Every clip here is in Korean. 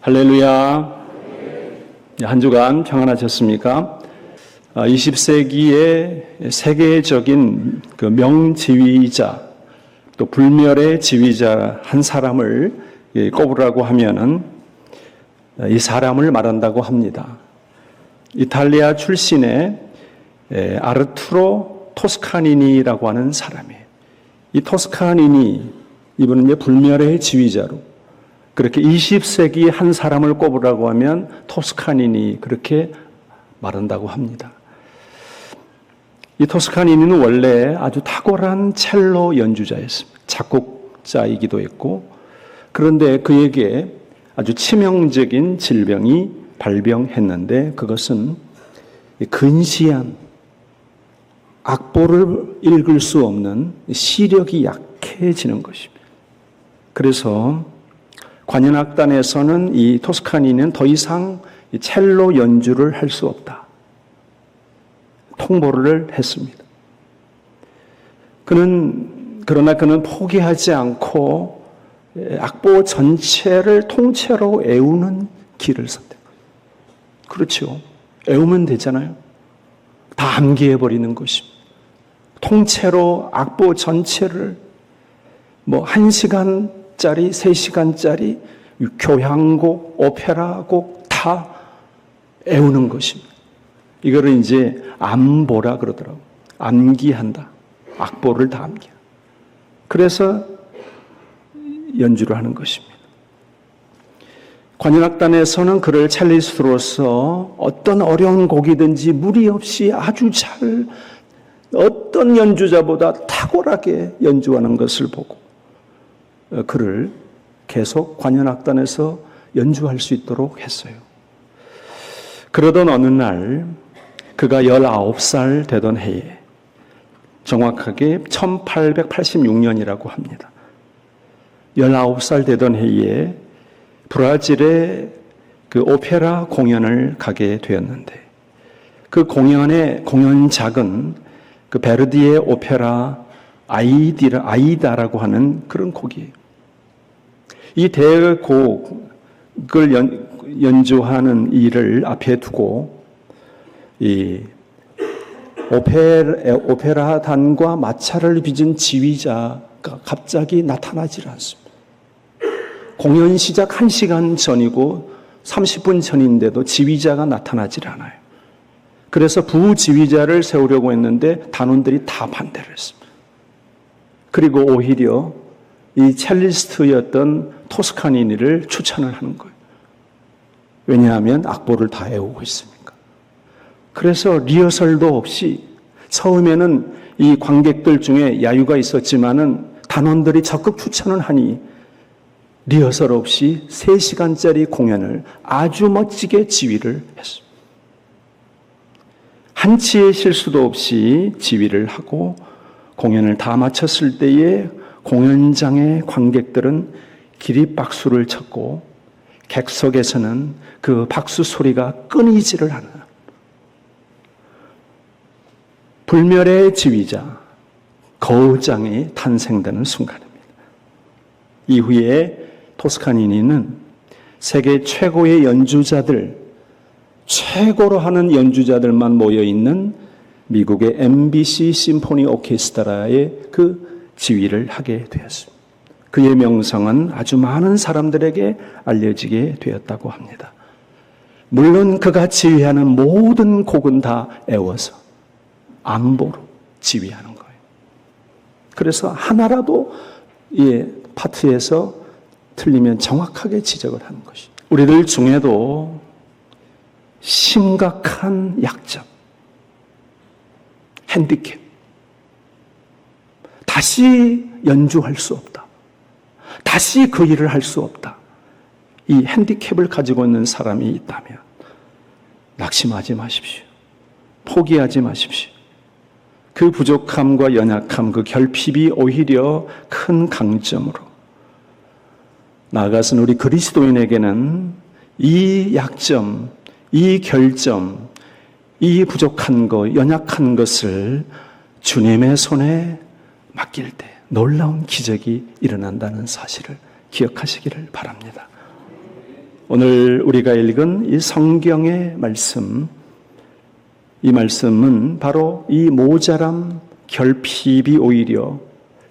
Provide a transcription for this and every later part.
할렐루야. 한 주간 평안하셨습니까? 20세기의 세계적인 그 명지휘자, 또 불멸의 지휘자 한 사람을 꼽으라고 하면은 이 사람을 말한다고 합니다. 이탈리아 출신의 아르투로 토스카니니라고 하는 사람이에요. 이 토스카니니, 이분은 이제 불멸의 지휘자로, 그렇게 20세기 한 사람을 꼽으라고 하면 토스카니니 그렇게 말한다고 합니다. 이 토스카니니는 원래 아주 탁월한 첼로 연주자였습니다. 작곡자이기도 했고, 그런데 그에게 아주 치명적인 질병이 발병했는데 그것은 근시안, 악보를 읽을 수 없는 시력이 약해지는 것입니다. 그래서 관현악단에서는 이 토스카니는 더 이상 첼로 연주를 할 수 없다, 통보를 했습니다. 그러나 그는 포기하지 않고 악보 전체를 통째로 애우는 길을 선택합니다. 그렇죠. 애우면 되잖아요. 다 암기해버리는 것입니다. 통째로 악보 전체를 1시간짜리, 3시간짜리 교향곡, 오페라곡 다 애우는 것입니다. 이거를 이제 암보라 그러더라고요. 암기한다. 악보를 다 암기한다. 그래서 연주를 하는 것입니다. 관현악단에서는 그를 첼리스트로서 어떤 어려운 곡이든지 무리 없이 아주 잘, 어떤 연주자보다 탁월하게 연주하는 것을 보고 그를 계속 관현악단에서 연주할 수 있도록 했어요. 그러던 어느 날 그가 19살 되던 해에, 정확하게 1886년이라고 합니다. 19살 되던 해에 브라질의 그 오페라 공연을 가게 되었는데, 그 공연의 공연작은 그 베르디의 오페라 아이다라고 하는 그런 곡이에요. 이 대곡을 연주하는 일을 앞에 두고 이 오페라단과 마차를 빚은 지휘자가 갑자기 나타나질 않습니다. 공연 시작 1시간 전이고 30분 전인데도 지휘자가 나타나질 않아요. 그래서 부지휘자를 세우려고 했는데 단원들이 다 반대를 했습니다. 그리고 오히려 이 첼리스트였던 토스카니니를 추천을 하는 거예요. 왜냐하면 악보를 다 애우고 있으니까. 그래서 리허설도 없이, 처음에는 이 관객들 중에 야유가 있었지만은 단원들이 적극 추천을 하니 리허설 없이 3시간짜리 공연을 아주 멋지게 지휘를 했습니다. 한치의 실수도 없이 지휘를 하고 공연을 다 마쳤을 때에 공연장의 관객들은 기립박수를 쳤고 객석에서는 그 박수 소리가 끊이지를 않아요. 불멸의 지휘자, 거장이 탄생되는 순간입니다. 이후에 토스카니니는 세계 최고의 연주자들, 최고로 하는 연주자들만 모여있는 미국의 MBC 심포니 오케스트라의 그 지휘를 하게 되었습니다. 그의 명성은 아주 많은 사람들에게 알려지게 되었다고 합니다. 물론 그가 지휘하는 모든 곡은 다 애워서 암보로 지휘하는 거예요. 그래서 하나라도 이 파트에서 틀리면 정확하게 지적을 하는 것이죠. 우리들 중에도 심각한 약점, 핸디캡, 다시 연주할 수 없다, 다시 그 일을 할 수 없다, 이 핸디캡을 가지고 있는 사람이 있다면 낙심하지 마십시오. 포기하지 마십시오. 그 부족함과 연약함, 그 결핍이 오히려 큰 강점으로, 나아가서는 우리 그리스도인에게는 이 약점, 이 결점, 이 부족한 것, 연약한 것을 주님의 손에 맡길 때 놀라운 기적이 일어난다는 사실을 기억하시기를 바랍니다. 오늘 우리가 읽은 이 성경의 말씀, 이 말씀은 바로 이 모자람, 결핍이 오히려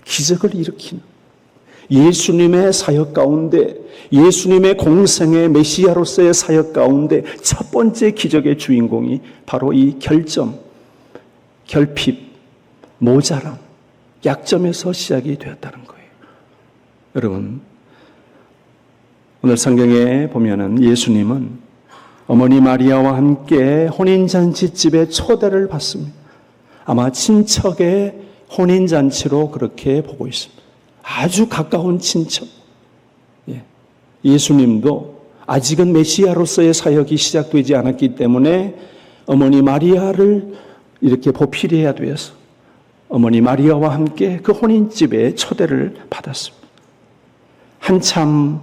기적을 일으키는 예수님의 사역 가운데, 예수님의 공생의 메시아로서의 사역 가운데 첫 번째 기적의 주인공이 바로 이 결점, 결핍, 모자람, 약점에서 시작이 되었다는 거예요. 여러분, 오늘 성경에 보면은 예수님은 어머니 마리아와 함께 혼인잔치집에 초대를 받습니다. 아마 친척의 혼인잔치로 그렇게 보고 있습니다. 아주 가까운 친척. 예수님도 아직은 메시아로서의 사역이 시작되지 않았기 때문에 어머니 마리아를 이렇게 보필해야 되어서 어머니 마리아와 함께 그 혼인집에 초대를 받았습니다. 한참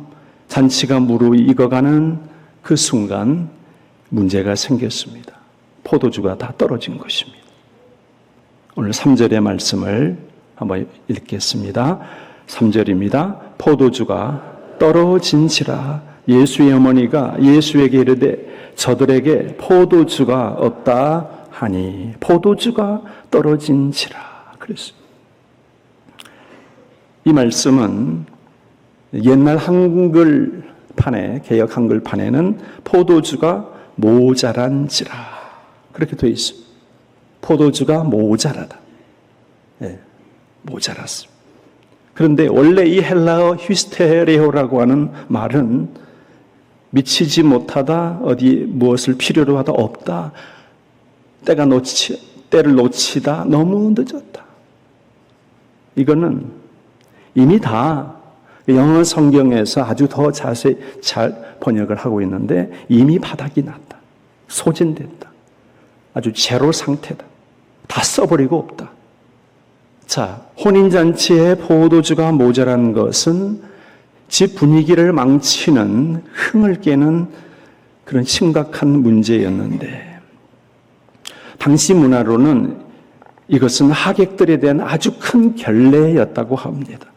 잔치가 무르익어가는 그 순간 문제가 생겼습니다. 포도주가 다 떨어진 것입니다. 오늘 3절의 말씀을 한번 읽겠습니다. 3절입니다. 포도주가 떨어진지라 예수의 어머니가 예수에게 이르되 저들에게 포도주가 없다 하니 포도주가 떨어진지라 그랬습니다. 이 말씀은 옛날 한글판에, 개역 한글판에는 포도주가 모자란지라 그렇게 되어 있습니다. 포도주가 모자라다. 모자랐습니다. 그런데 원래 이 헬라어 히스테레오라고 하는 말은 미치지 못하다, 어디 무엇을 필요로 하다 없다, 때를 놓치다, 너무 늦었다. 이거는 이미 다 영어 성경에서 아주 더 자세히 잘 번역을 하고 있는데 이미 바닥이 났다. 소진됐다. 아주 제로 상태다. 다 써버리고 없다. 자, 혼인잔치에 포도주가 모자란 것은 집 분위기를 망치는, 흥을 깨는 그런 심각한 문제였는데 당시 문화로는 이것은 하객들에 대한 아주 큰 결례였다고 합니다.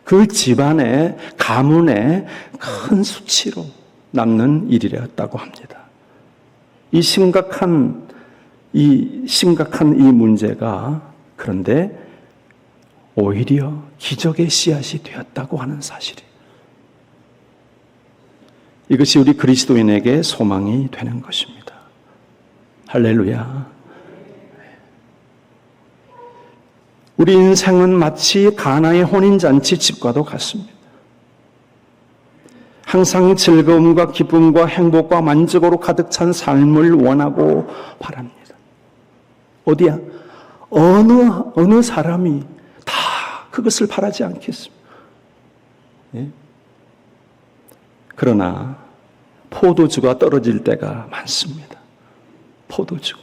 그 집안의 가문의 큰 수치로 남는 일이었다고 합니다. 이 심각한 이 문제가 그런데 오히려 기적의 씨앗이 되었다고 하는 사실이에요. 이것이 우리 그리스도인에게 소망이 되는 것입니다. 할렐루야. 우리 인생은 마치 가나의 혼인잔치 집과도 같습니다. 항상 즐거움과 기쁨과 행복과 만족으로 가득 찬 삶을 원하고 바랍니다. 어디야? 어느 사람이 다 그것을 바라지 않겠습니까? 예? 그러나 포도주가 떨어질 때가 많습니다. 포도주.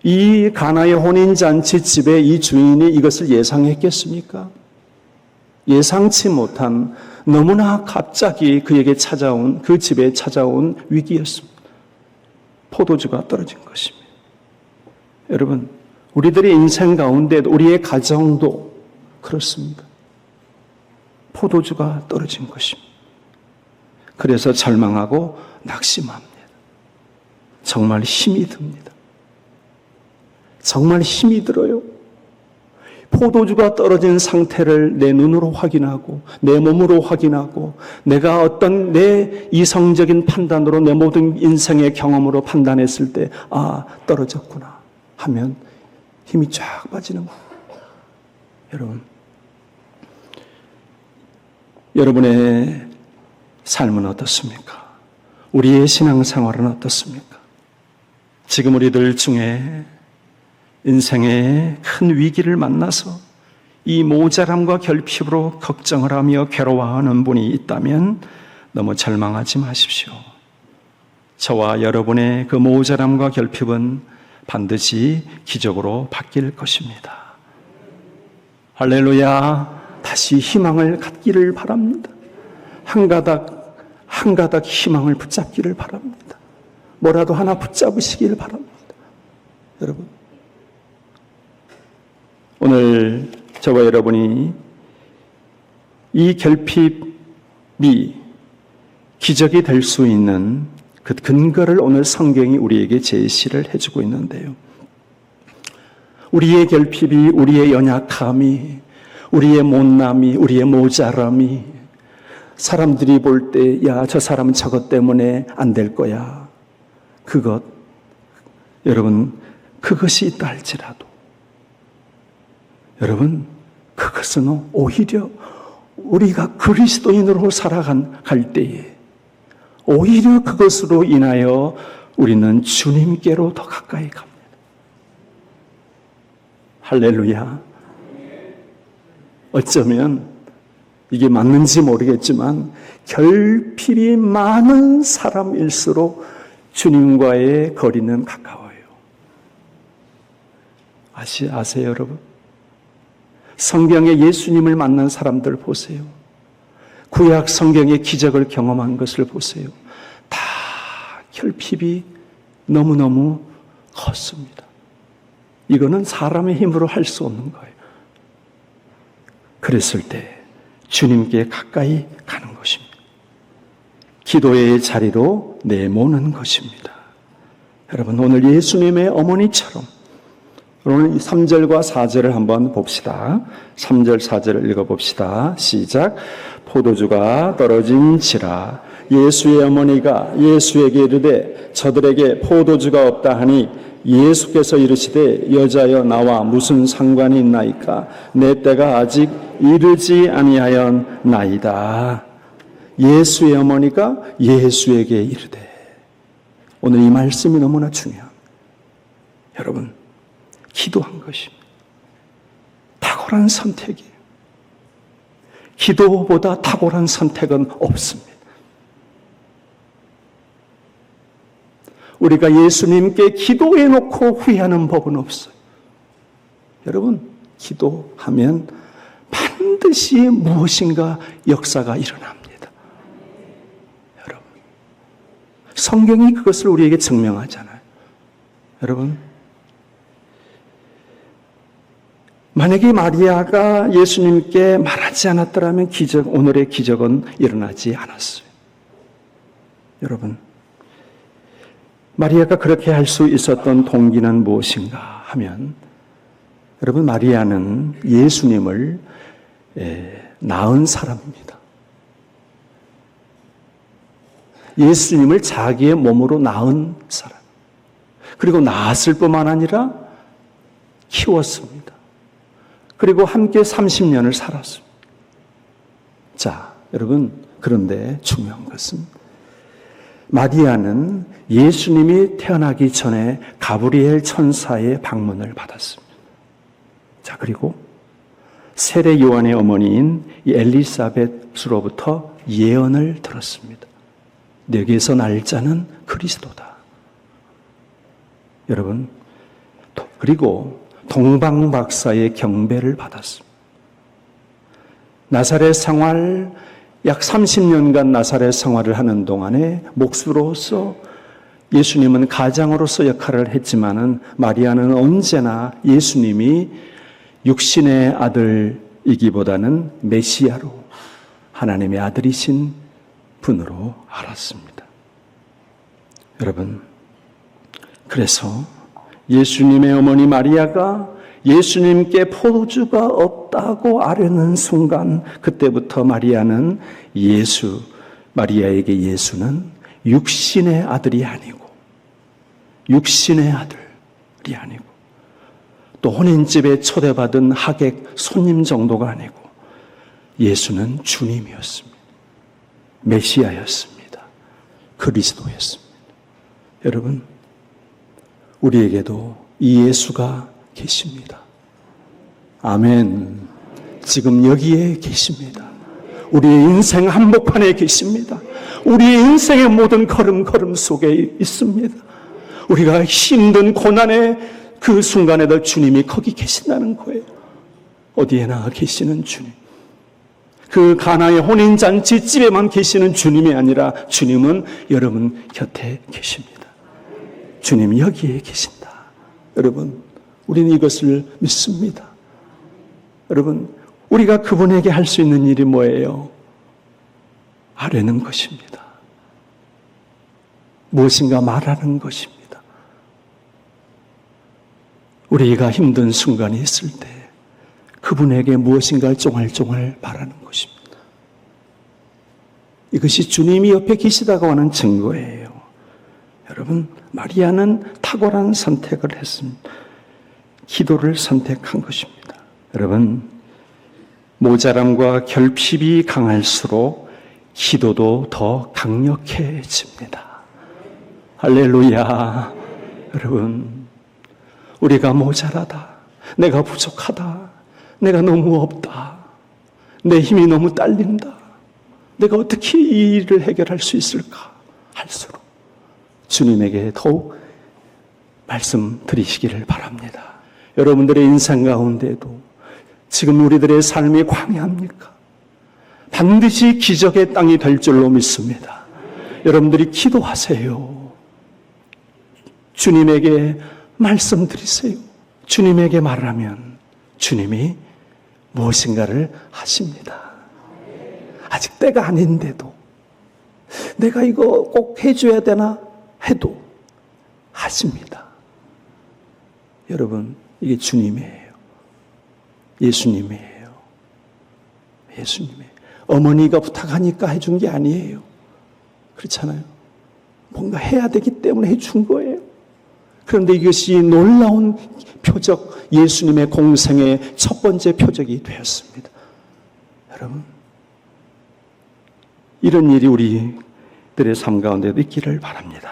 이 가나의 혼인잔치 집에 이 주인이 이것을 예상했겠습니까? 예상치 못한 너무나 갑자기 그에게 찾아온, 그 집에 찾아온 위기였습니다. 포도주가 떨어진 것입니다. 여러분, 우리들의 인생 가운데 우리의 가정도 그렇습니다. 포도주가 떨어진 것입니다. 그래서 절망하고 낙심합니다. 정말 힘이 듭니다. 정말 힘이 들어요. 포도주가 떨어진 상태를 내 눈으로 확인하고 내 몸으로 확인하고 내가 어떤 내 이성적인 판단으로 내 모든 인생의 경험으로 판단했을 때 떨어졌구나 하면 힘이 쫙 빠지는 거예요. 여러분의 삶은 어떻습니까? 우리의 신앙생활은 어떻습니까? 지금 우리들 중에 인생의 큰 위기를 만나서 이 모자람과 결핍으로 걱정을 하며 괴로워하는 분이 있다면 너무 절망하지 마십시오. 저와 여러분의 그 모자람과 결핍은 반드시 기적으로 바뀔 것입니다. 할렐루야. 다시 희망을 갖기를 바랍니다. 한 가닥 한 가닥 희망을 붙잡기를 바랍니다. 뭐라도 하나 붙잡으시길 바랍니다. 여러분, 오늘 저와 여러분이 이 결핍이 기적이 될 수 있는 그 근거를 오늘 성경이 우리에게 제시를 해주고 있는데요. 우리의 결핍이, 우리의 연약함이, 우리의 못남이, 우리의 모자람이 사람들이 볼 때, 야, 저 사람은 저것 때문에 안 될 거야. 여러분, 그것이 있다 할지라도, 여러분, 그것은 오히려 우리가 그리스도인으로 살아갈 때에 오히려 그것으로 인하여 우리는 주님께로 더 가까이 갑니다. 할렐루야. 어쩌면 이게 맞는지 모르겠지만 결핍이 많은 사람일수록 주님과의 거리는 가까워요. 아세요, 여러분? 성경에 예수님을 만난 사람들 보세요. 구약 성경의 기적을 경험한 것을 보세요. 다 결핍이 너무너무 컸습니다. 이거는 사람의 힘으로 할 수 없는 거예요. 그랬을 때 주님께 가까이 가는 것입니다. 기도의 자리로 내모는 것입니다. 여러분, 오늘 예수님의 어머니처럼 오늘 3절과 4절을 한번 봅시다. 3절, 4절을 읽어봅시다. 시작. 포도주가 떨어진지라 예수의 어머니가 예수에게 이르되 저들에게 포도주가 없다 하니 예수께서 이르시되 여자여 나와 무슨 상관이 있나이까 내 때가 아직 이르지 아니하였나이다. 예수의 어머니가 예수에게 이르되, 오늘 이 말씀이 너무나 중요합니다. 여러분, 기도한 것입니다. 탁월한 선택이에요. 기도보다 탁월한 선택은 없습니다. 우리가 예수님께 기도해 놓고 후회하는 법은 없어요. 여러분, 기도하면 반드시 무엇인가 역사가 일어납니다. 여러분, 성경이 그것을 우리에게 증명하잖아요. 여러분, 만약에 마리아가 예수님께 말하지 않았더라면 오늘의 기적은 일어나지 않았어요. 여러분, 마리아가 그렇게 할 수 있었던 동기는 무엇인가 하면, 여러분, 마리아는 예수님을 낳은 사람입니다. 예수님을 자기의 몸으로 낳은 사람. 그리고 낳았을 뿐만 아니라 키웠습니다. 그리고 함께 30년을 살았습니다. 자, 여러분, 그런데 중요한 것은 마리아는 예수님이 태어나기 전에 가브리엘 천사의 방문을 받았습니다. 자, 그리고 세례 요한의 어머니인 엘리사벳으로부터 예언을 들었습니다. 내게서 날 자는 그리스도다. 여러분, 그리고 동방박사의 경배를 받았습니다. 나사렛 생활, 약 30년간 나사렛 생활을 하는 동안에 목수로서 예수님은 가장으로서 역할을 했지만은 마리아는 언제나 예수님이 육신의 아들이기보다는 메시아로 하나님의 아들이신 분으로 알았습니다. 여러분, 그래서 예수님의 어머니 마리아가 예수님께 포도주가 없다고 아뢰는 순간, 그때부터 마리아에게 예수는 육신의 아들이 아니고, 또 혼인집에 초대받은 하객 손님 정도가 아니고, 예수는 주님이었습니다. 메시아였습니다. 그리스도였습니다. 여러분, 우리에게도 이 예수가 계십니다. 아멘. 지금 여기에 계십니다. 우리의 인생 한복판에 계십니다. 우리의 인생의 모든 걸음걸음 속에 있습니다. 우리가 힘든 고난의 그 순간에도 주님이 거기 계신다는 거예요. 어디에나 계시는 주님. 그 가나의 혼인잔치 집에만 계시는 주님이 아니라 주님은 여러분 곁에 계십니다. 주님이 여기에 계신다. 여러분, 우리는 이것을 믿습니다. 여러분, 우리가 그분에게 할 수 있는 일이 뭐예요? 아뢰는 것입니다. 무엇인가 말하는 것입니다. 우리가 힘든 순간이 있을 때 그분에게 무엇인가 쫑알쫑알 바라는 것입니다. 이것이 주님이 옆에 계시다고 하는 증거예요. 여러분, 마리아는 탁월한 선택을 했습니다. 기도를 선택한 것입니다. 여러분, 모자람과 결핍이 강할수록 기도도 더 강력해집니다. 할렐루야. 여러분, 우리가 모자라다, 내가 부족하다, 내가 너무 없다, 내 힘이 너무 딸린다, 내가 어떻게 이 일을 해결할 수 있을까 할수록 주님에게 더욱 말씀드리시기를 바랍니다. 여러분들의 인생 가운데도 지금 우리들의 삶이 광야합니까? 반드시 기적의 땅이 될 줄로 믿습니다. 여러분들이 기도하세요. 주님에게 말씀드리세요. 주님에게 말하면 주님이 무엇인가를 하십니다. 아직 때가 아닌데도 내가 이거 꼭 해줘야 되나 해도 하십니다. 여러분, 이게 주님이에요. 예수님이에요. 예수님이에요. 어머니가 부탁하니까 해준 게 아니에요. 그렇잖아요. 뭔가 해야 되기 때문에 해준 거예요. 그런데 이것이 놀라운 표적, 예수님의 공생의 첫 번째 표적이 되었습니다. 여러분, 이런 일이 우리들의 삶 가운데도 있기를 바랍니다.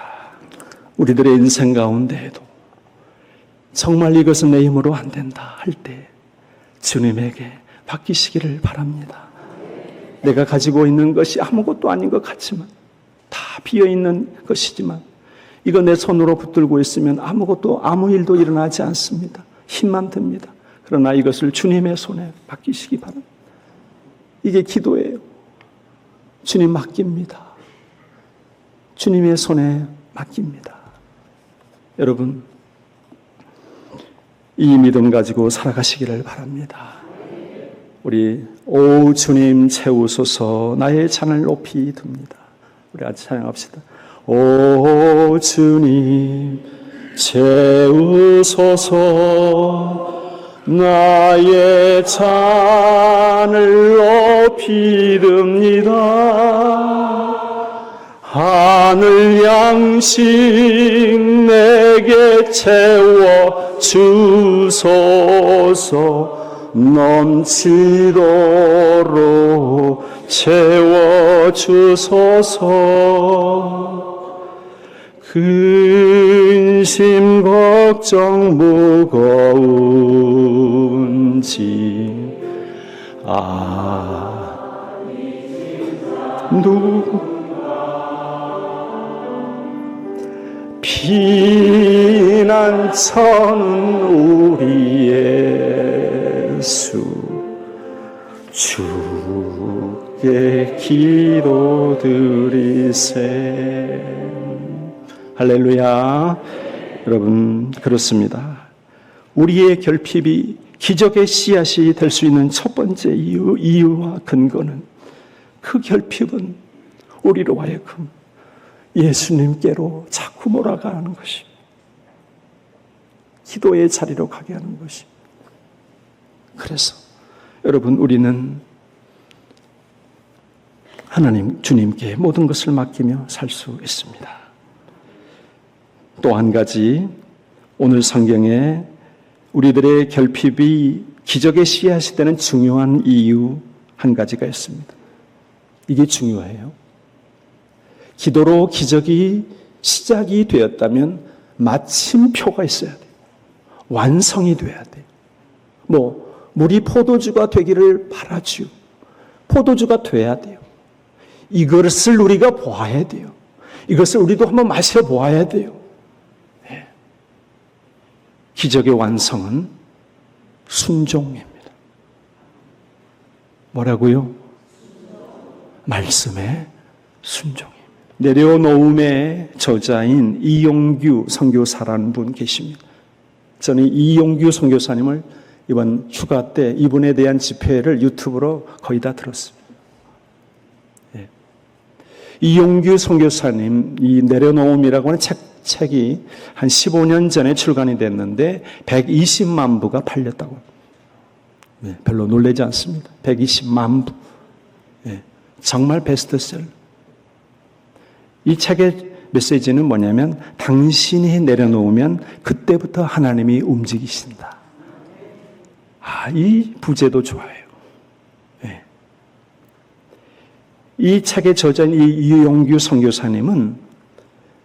우리들의 인생 가운데에도 정말 이것은 내 힘으로 안 된다 할 때 주님에게 맡기시기를 바랍니다. 내가 가지고 있는 것이 아무것도 아닌 것 같지만, 다 비어있는 것이지만, 이거 내 손으로 붙들고 있으면 아무 일도 일어나지 않습니다. 힘만 듭니다. 그러나 이것을 주님의 손에 맡기시기 바랍니다. 이게 기도예요. 주님 맡깁니다. 주님의 손에 맡깁니다. 여러분, 이 믿음 가지고 살아가시기를 바랍니다. 우리 오 주님 채우소서 나의 잔을 높이 듭니다. 우리 같이 찬양합시다. 오 주님 채우소서 나의 잔을 높이 듭니다. 하늘 양식 내게 채워 주소서 넘치도록 채워 주소서. 근심 걱정 무거운 짐 피난처는 우리 예수 주께 기도드리세. 할렐루야. 여러분, 그렇습니다. 우리의 결핍이 기적의 씨앗이 될 수 있는 첫 번째 이유와 근거는, 그 결핍은 우리로 하여금 예수님께로 자꾸 몰아가는 것입니다. 기도의 자리로 가게 하는 것입니다. 그래서 여러분, 우리는 하나님 주님께 모든 것을 맡기며 살 수 있습니다. 또 한 가지, 오늘 성경에 우리들의 결핍이 기적의 씨앗이 되는 중요한 이유 한 가지가 있습니다. 이게 중요해요. 기도로 기적이 시작이 되었다면 마침표가 있어야 돼요. 완성이 돼야 돼요. 물이 포도주가 되기를 바라지요. 포도주가 돼야 돼요. 이것을 우리가 보아야 돼요. 이것을 우리도 한번 마셔보아야 돼요. 네. 기적의 완성은 순종입니다. 뭐라고요? 말씀에 순종입니다. 내려놓음의 저자인 이용규 선교사라는 분 계십니다. 저는 이용규 선교사님을 이번 휴가 때 이분에 대한 집회를 유튜브로 거의 다 들었습니다. 예. 이용규 선교사님 이 내려놓음이라고 하는 책이 한 15년 전에 출간이 됐는데 120만 부가 팔렸다고. 예, 별로 놀라지 않습니다. 120만 부. 예, 정말 베스트셀러. 이 책의 메시지는 뭐냐면 당신이 내려놓으면 그때부터 하나님이 움직이신다. 이 부제도 좋아요. 네. 이 책의 저자인 이용규 선교사님은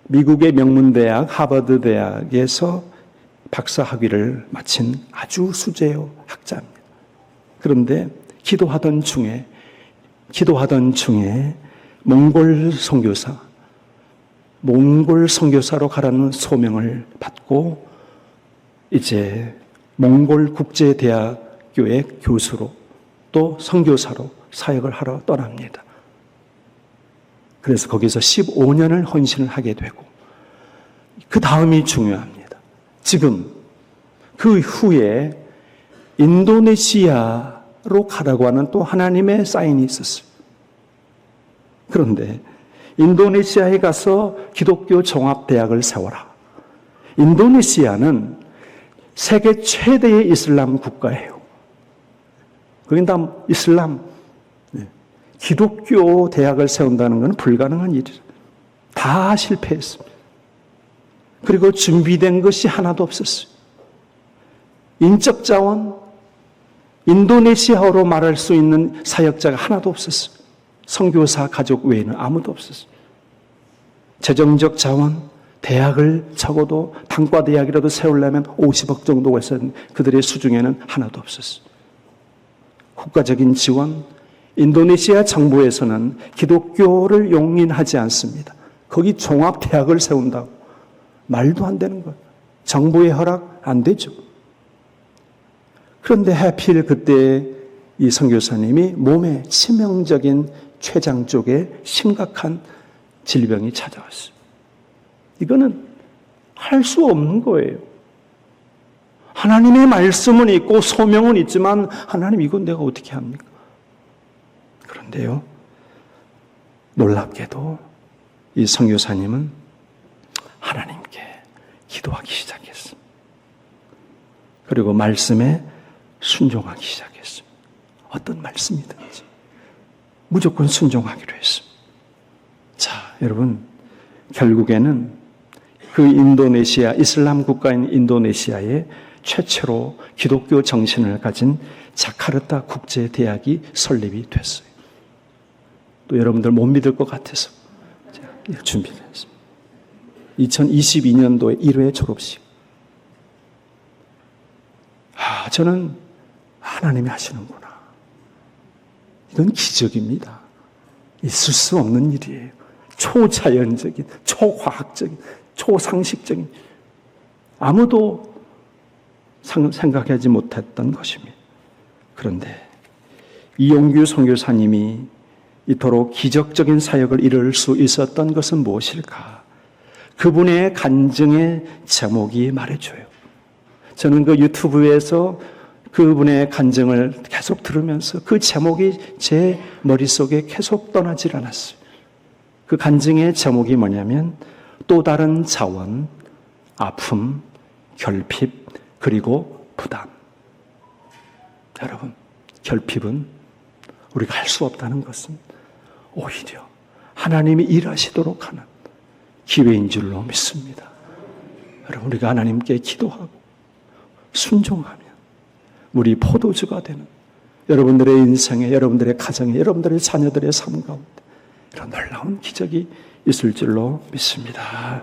미국의 명문대학 하버드 대학에서 박사학위를 마친 아주 수재요 학자입니다. 그런데 기도하던 중에 몽골 선교사로 가라는 소명을 받고 이제 몽골 국제대학교의 교수로 또 선교사로 사역을 하러 떠납니다. 그래서 거기서 15년을 헌신을 하게 되고 그 다음이 중요합니다. 지금 그 후에 인도네시아로 가라고 하는 또 하나님의 사인이 있었어요. 그런데 인도네시아에 가서 기독교 종합대학을 세워라. 인도네시아는 세계 최대의 이슬람 국가예요. 거긴 다 이슬람, 기독교 대학을 세운다는 것은 불가능한 일이죠. 다 실패했습니다. 그리고 준비된 것이 하나도 없었어요. 인적 자원, 인도네시아어로 말할 수 있는 사역자가 하나도 없었어요. 선교사 가족 외에는 아무도 없었어요. 재정적 자원, 대학을 적어도 단과 대학이라도 세우려면 50억 정도가 있었는데 그들의 수중에는 하나도 없었어요. 국가적인 지원, 인도네시아 정부에서는 기독교를 용인하지 않습니다. 거기 종합대학을 세운다고. 말도 안 되는 거예요. 정부의 허락 안 되죠. 그런데 하필 그때 이 선교사님이 몸에 치명적인 췌장 쪽에 심각한 질병이 찾아왔어요. 이거는 할 수 없는 거예요. 하나님의 말씀은 있고 소명은 있지만 하나님 이건 내가 어떻게 합니까? 그런데요, 놀랍게도 이 선교사님은 하나님께 기도하기 시작했습니다. 그리고 말씀에 순종하기 시작했습니다. 어떤 말씀이든지 무조건 순종하기로 했습니다. 자, 여러분, 결국에는 그 인도네시아, 이슬람 국가인 인도네시아에 최초로 기독교 정신을 가진 자카르타 국제대학이 설립이 됐어요. 또 여러분들 못 믿을 것 같아서 제가 준비를 했습니다. 2022년도에 1회 졸업식. 저는 하나님이 하시는구나. 이건 기적입니다. 있을 수 없는 일이에요. 초자연적인, 초과학적인, 초상식적인, 아무도 생각하지 못했던 것입니다. 그런데 이용규 선교사님이 이토록 기적적인 사역을 이룰 수 있었던 것은 무엇일까? 그분의 간증의 제목이 말해줘요. 저는 그 유튜브에서 그분의 간증을 계속 들으면서 그 제목이 제 머릿속에 계속 떠나질 않았어요. 그 간증의 제목이 뭐냐면 또 다른 자원, 아픔, 결핍, 그리고 부담. 여러분, 결핍은 우리가 할 수 없다는 것은 오히려 하나님이 일하시도록 하는 기회인 줄로 믿습니다. 여러분, 우리가 하나님께 기도하고 순종하면 우리 포도주가 되는 여러분들의 인생에, 여러분들의 가정에, 여러분들의 자녀들의 삶 가운데 이런 놀라운 기적이 있을 줄로 믿습니다.